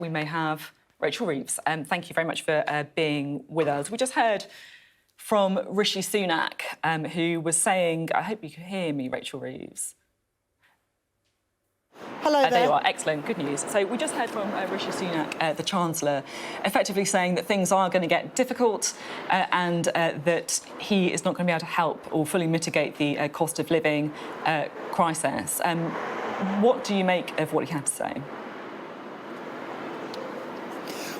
we may have Rachel Reeves. Thank you very much for being with us. We just heard from Rishi Sunak, who was saying, I hope you can hear me, Rachel Reeves. Hello there. There you are. Excellent. Good news. So we just heard from Rishi Sunak, the Chancellor, effectively saying that things are going to get difficult and that he is not going to be able to help or fully mitigate the cost of living crisis. What do you make of what he had to say?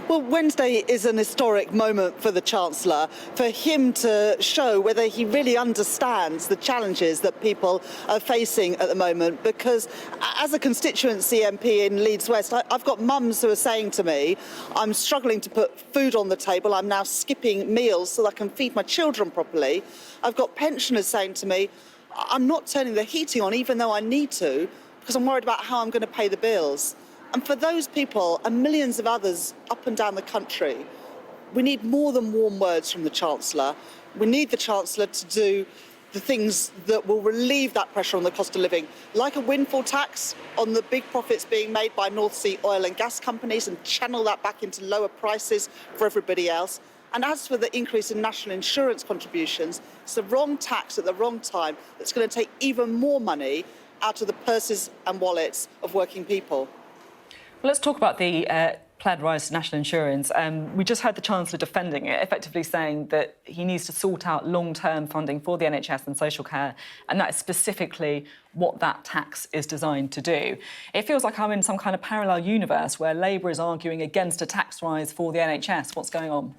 Well, Wednesday is an historic moment for the Chancellor, for him to show whether he really understands the challenges that people are facing at the moment, because as a constituency MP in Leeds West, I've got mums who are saying to me, I'm struggling to put food on the table, I'm now skipping meals so that I can feed my children properly. I've got pensioners saying to me, I'm not turning the heating on even though I need to, because I'm worried about how I'm going to pay the bills. And for those people and millions of others up and down the country, we need more than warm words from the Chancellor. We need the Chancellor to do the things that will relieve that pressure on the cost of living, like a windfall tax on the big profits being made by North Sea oil and gas companies and channel that back into lower prices for everybody else. And as for the increase in national insurance contributions, it's the wrong tax at the wrong time that's going to take even more money out of the purses and wallets of working people. Well, let's talk about the planned rise to national insurance. We just heard the Chancellor defending it, effectively saying that he needs to sort out long-term funding for the NHS and social care, and that is specifically what that tax is designed to do. It feels like I'm in some kind of parallel universe where Labour is arguing against a tax rise for the NHS. What's going on?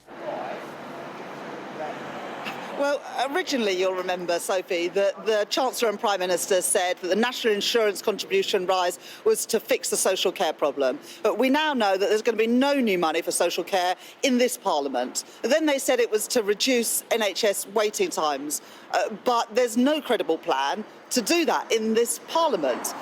Well, originally, you'll remember, Sophie, that the Chancellor and Prime Minister said that the national insurance contribution rise was to fix the social care problem. But we now know that there's going to be no new money for social care in this Parliament. Then they said it was to reduce NHS waiting times. But there's no credible plan to do that in this Parliament.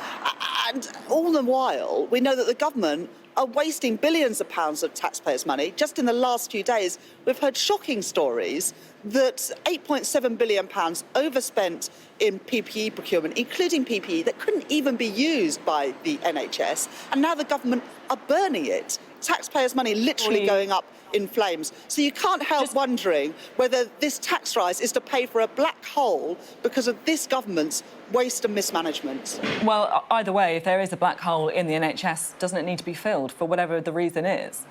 And all the while, we know that the government are wasting billions of pounds of taxpayers' money. Just in the last few days, we've heard shocking stories that £8.7 billion overspent in PPE procurement, including PPE that couldn't even be used by the NHS, and now the government are burning it. Taxpayers' money literally going up in flames. So you can't help wondering whether this tax rise is to pay for a black hole because of this government's waste and mismanagement. Well, either way, if there is a black hole in the NHS, doesn't it need to be filled for whatever the reason is?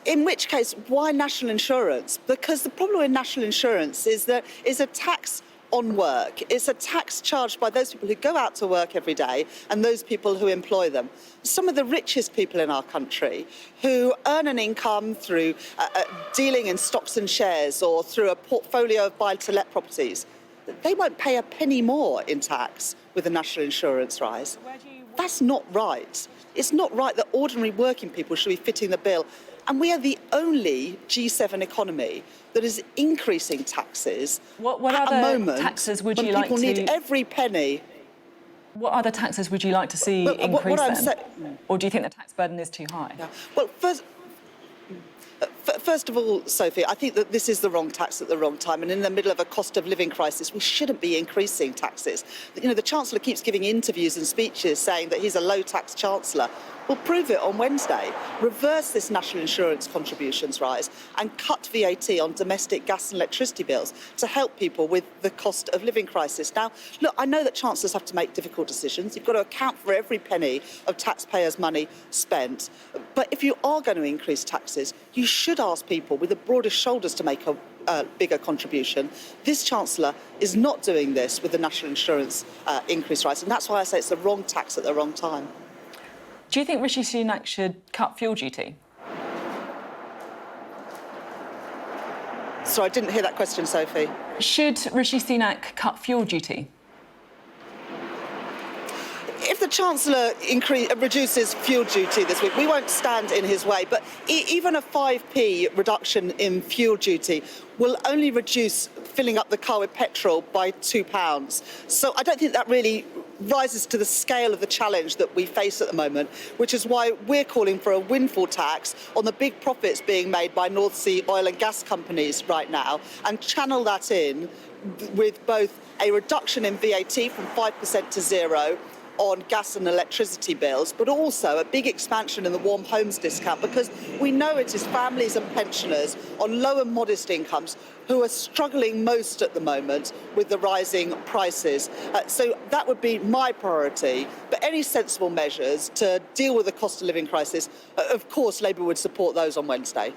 In which case, why national insurance? Because the problem with national insurance is that it's a tax on work. It's a tax charged by those people who go out to work every day and those people who employ them. Some of the richest people in our country who earn an income through dealing in stocks and shares or through a portfolio of buy-to-let properties, they won't pay a penny more in tax with the national insurance rise. That's not right. It's not right that ordinary working people should be fitting the bill. And we are the only G7 economy that is increasing taxes what at other a moment taxes would when you like people need every penny. What other taxes would you like to see increase then? Or do you think the tax burden is too high? Yeah. Well, first of all, Sophie, I think that this is the wrong tax at the wrong time, and in the middle of a cost of living crisis, we shouldn't be increasing taxes. You know, the Chancellor keeps giving interviews and speeches saying that he's a low-tax Chancellor. We'll prove it on Wednesday. Reverse this national insurance contributions rise and cut VAT on domestic gas and electricity bills to help people with the cost of living crisis. Now, look, I know that chancellors have to make difficult decisions. You've got to account for every penny of taxpayers' money spent. But if you are going to increase taxes, you should ask people with the broadest shoulders to make a bigger contribution. This Chancellor is not doing this with the national insurance increase rise, and that's why I say it's the wrong tax at the wrong time. Do you think Rishi Sunak should cut fuel duty? Sorry, I didn't hear that question, Sophie. Should Rishi Sunak cut fuel duty? If the Chancellor reduces fuel duty this week, we won't stand in his way. But even a 5p reduction in fuel duty will only reduce filling up the car with petrol by £2. So I don't think that really rises to the scale of the challenge that we face at the moment, which is why we're calling for a windfall tax on the big profits being made by North Sea oil and gas companies right now, and channel that in with both a reduction in VAT from 5% to 0%, on gas and electricity bills, but also a big expansion in the warm homes discount, because we know it is families and pensioners on low and modest incomes who are struggling most at the moment with the rising prices. So that would be my priority. But any sensible measures to deal with the cost of living crisis, of course, Labour would support those on Wednesday.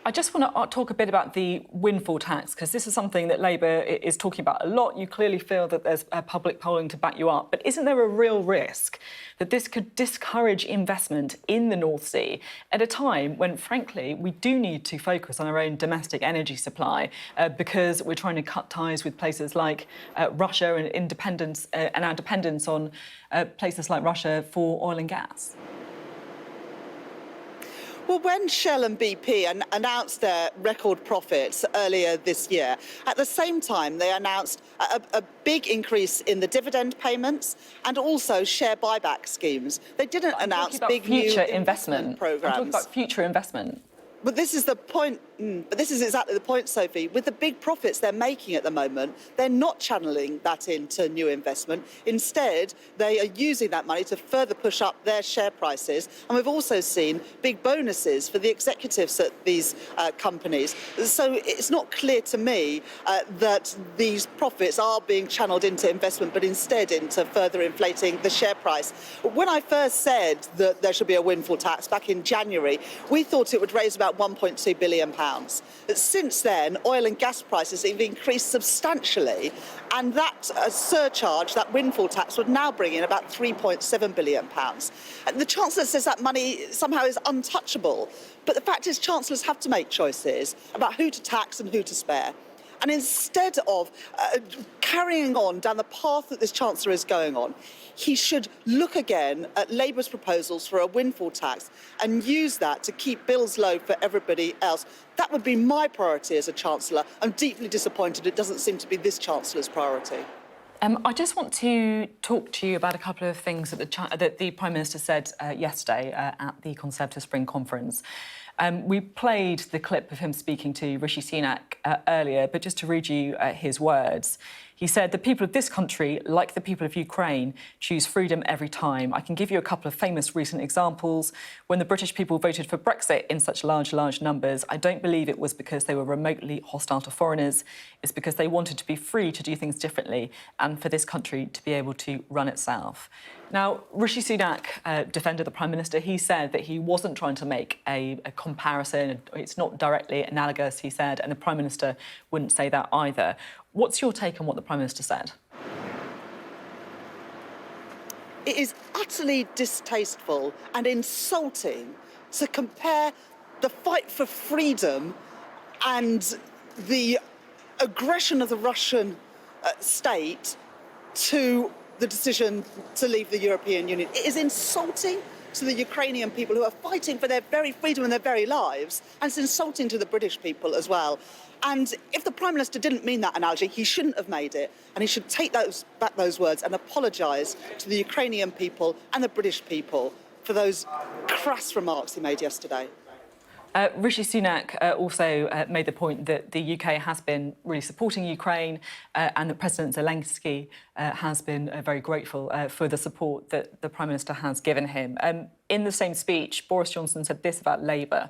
I just want to talk a bit about the windfall tax, because this is something that Labour is talking about a lot. You clearly feel that there's public polling to back you up. But isn't there a real risk that this could discourage investment in the North Sea at a time when, frankly, we do need to focus on our own domestic energy supply because we're trying to cut ties with places like Russia and independence and our dependence on places like Russia for oil and gas? Well, when Shell and BP announced their record profits earlier this year, at the same time they announced a big increase in the dividend payments and also share buyback schemes. They didn't announce big future new investment programs. I'm talking about future investment. But this is the point. But this is exactly the point, Sophie. With the big profits they're making at the moment, they're not channeling that into new investment. Instead, they are using that money to further push up their share prices. And we've also seen big bonuses for the executives at these companies. So it's not clear to me that these profits are being channeled into investment, but instead into further inflating the share price. When I first said that there should be a windfall tax back in January, we thought it would raise about £1.2 billion. But since then, oil and gas prices have increased substantially, and that surcharge, that windfall tax, would now bring in about £3.7 billion. And the Chancellor says that money somehow is untouchable. But the fact is, Chancellors have to make choices about who to tax and who to spare. And instead of carrying on down the path that this Chancellor is going on, he should look again at Labour's proposals for a windfall tax and use that to keep bills low for everybody else. That would be my priority as a Chancellor. I'm deeply disappointed it doesn't seem to be this Chancellor's priority. I just want to talk to you about a couple of things that the Prime Minister said yesterday at the Conservative Spring Conference. We played the clip of him speaking to Rishi Sunak earlier, but just to read you his words. He said, "The people of this country, like the people of Ukraine, choose freedom every time. I can give you a couple of famous recent examples. When the British people voted for Brexit in such large numbers, I don't believe it was because they were remotely hostile to foreigners. It's because they wanted to be free to do things differently and for this country to be able to run itself." Now, Rishi Sunak defended the Prime Minister. He said that he wasn't trying to make a comparison. It's not directly analogous, he said, and the Prime Minister wouldn't say that either. What's your take on what the Prime Minister said? It is utterly distasteful and insulting to compare the fight for freedom and the aggression of the Russian state to the decision to leave the European Union. It is insulting to the Ukrainian people who are fighting for their very freedom and their very lives, and it's insulting to the British people as well. And if the Prime Minister didn't mean that analogy, he shouldn't have made it, and he should take back those words and apologise to the Ukrainian people and the British people for those crass remarks he made yesterday. Rishi Sunak also made the point that the UK has been really supporting Ukraine and that President Zelensky has been very grateful for the support that the Prime Minister has given him. In the same speech, Boris Johnson said this about Labour.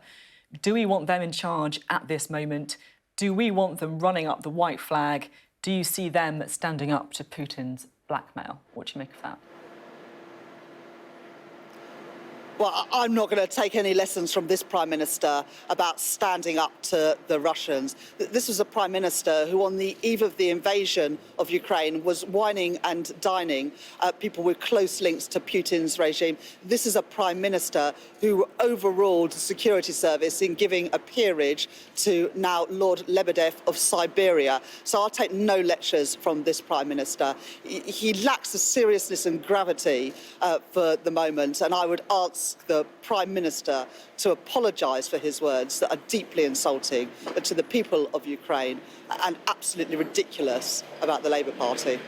Do we want them in charge at this moment? Do we want them running up the white flag? Do you see them standing up to Putin's blackmail? What do you make of that? Well, I'm not going to take any lessons from this Prime Minister about standing up to the Russians. This was a Prime Minister who, on the eve of the invasion of Ukraine, was whining and dining people with close links to Putin's regime. This is a Prime Minister who overruled the security service in giving a peerage to now Lord Lebedev of Siberia. So I'll take no lectures from this Prime Minister. He lacks the seriousness and gravity for the moment, and I would ask the Prime Minister to apologise for his words that are deeply insulting to the people of Ukraine and absolutely ridiculous about the Labour Party.